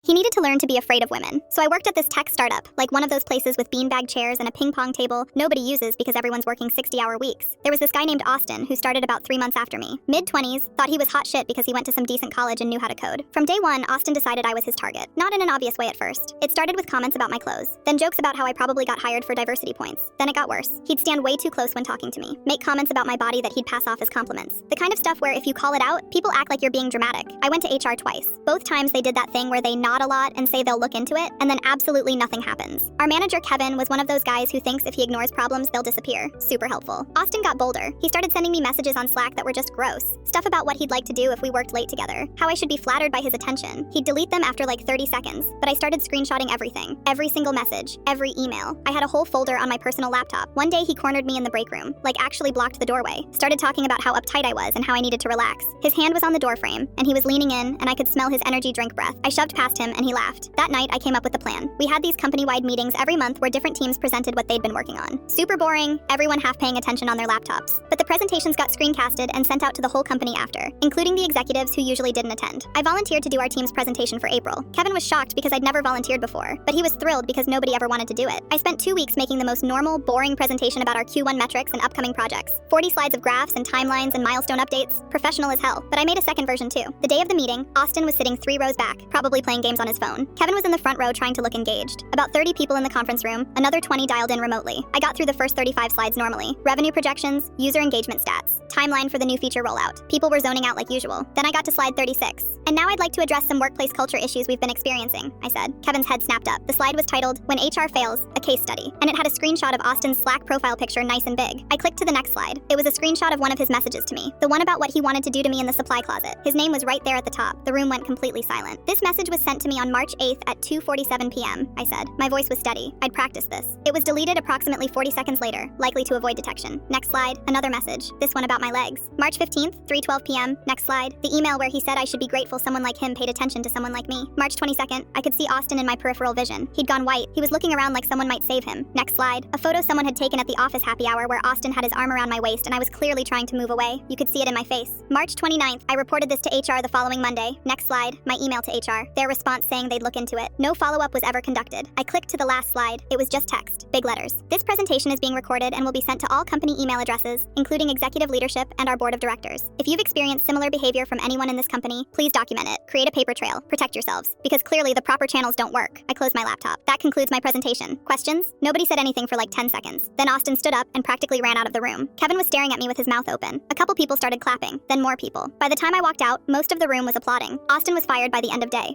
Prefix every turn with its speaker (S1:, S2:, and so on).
S1: He needed to learn to be afraid of women. So I worked at this tech startup, like one of those places with beanbag chairs and a ping pong table nobody uses because everyone's working 60-hour weeks. There was this guy named Austin who started about 3 months after me. Mid-20s, thought he was hot shit because he went to some decent college and knew how to code. From day one, Austin decided I was his target. Not in an obvious way at first. It started with comments about my clothes, then jokes about how I probably got hired for diversity points. Then it got worse. He'd stand way too close when talking to me, make comments about my body that he'd pass off as compliments. The kind of stuff where if you call it out, people act like you're being dramatic. I went to HR twice. Both times they did that thing where they nod a lot and say they'll look into it, and then absolutely nothing happens. Our manager, Kevin, was one of those guys who thinks if he ignores problems, they'll disappear. Super helpful. Austin got bolder. He started sending me messages on Slack that were just gross. Stuff about what he'd like to do if we worked late together. How I should be flattered by his attention. He'd delete them after like 30 seconds, but I started screenshotting everything. Every single message. Every email. I had a whole folder on my personal laptop. One day he cornered me in the break room, like actually blocked the doorway. Started talking about how uptight I was and how I needed to relax. His hand was on the doorframe, and he was leaning in, and I could smell his energy drink breath. I shoved past him, and he laughed. That night, I came up with the plan. We had these company-wide meetings every month where different teams presented what they'd been working on. Super boring, everyone half paying attention on their laptops. But the presentations got screencasted and sent out to the whole company after, including the executives who usually didn't attend. I volunteered to do our team's presentation for April. Kevin was shocked because I'd never volunteered before, but he was thrilled because nobody ever wanted to do it. I spent 2 weeks making the most normal, boring presentation about our Q1 metrics and upcoming projects. 40 slides of graphs and timelines and milestone updates. Professional as hell. But I made a second version too. The day of the meeting, Austin was sitting 3 rows back, probably playing games on his phone. Kevin was in the front row trying to look engaged. About 30 people in the conference room, another 20 dialed in remotely. I got through the first 35 slides normally. Revenue projections, user engagement stats, timeline for the new feature rollout. People were zoning out like usual. Then I got to slide 36. And now I'd like to address some workplace culture issues we've been experiencing, I said. Kevin's head snapped up. The slide was titled, When HR Fails, a Case Study. And it had a screenshot of Austin's Slack profile picture nice and big. I clicked to the next slide. It was a screenshot of one of his messages to me. The one about what he wanted to do to me in the supply closet. His name was right there at the top. The room went completely silent. This message was sent to me on March 8th at 2:47 p.m., I said. My voice was steady. I'd practiced this. It was deleted approximately 40 seconds later, likely to avoid detection. Next slide, another message. This one about my legs. March 15th, 3:12 p.m., next slide. The email where he said I should be grateful someone like him paid attention to someone like me. March 22nd, I could see Austin in my peripheral vision. He'd gone white. He was looking around like someone might save him. Next slide, a photo someone had taken at the office happy hour where Austin had his arm around my waist and I was clearly trying to move away. You could see it in my face. March 29th, I reported this to HR the following Monday. Next slide, my email to HR. Their response saying they'd look into it. No follow-up was ever conducted. I clicked to the last slide. It was just text. Big letters. This presentation is being recorded and will be sent to all company email addresses, including executive leadership and our board of directors. If you've experienced similar behavior from anyone in this company, please document it. Create a paper trail. Protect yourselves. Because clearly the proper channels don't work. I closed my laptop. That concludes my presentation. Questions? Nobody said anything for like 10 seconds. Then Austin stood up and practically ran out of the room. Kevin was staring at me with his mouth open. A couple people started clapping, then more people. By the time I walked out, most of the room was applauding. Austin was fired by the end of day.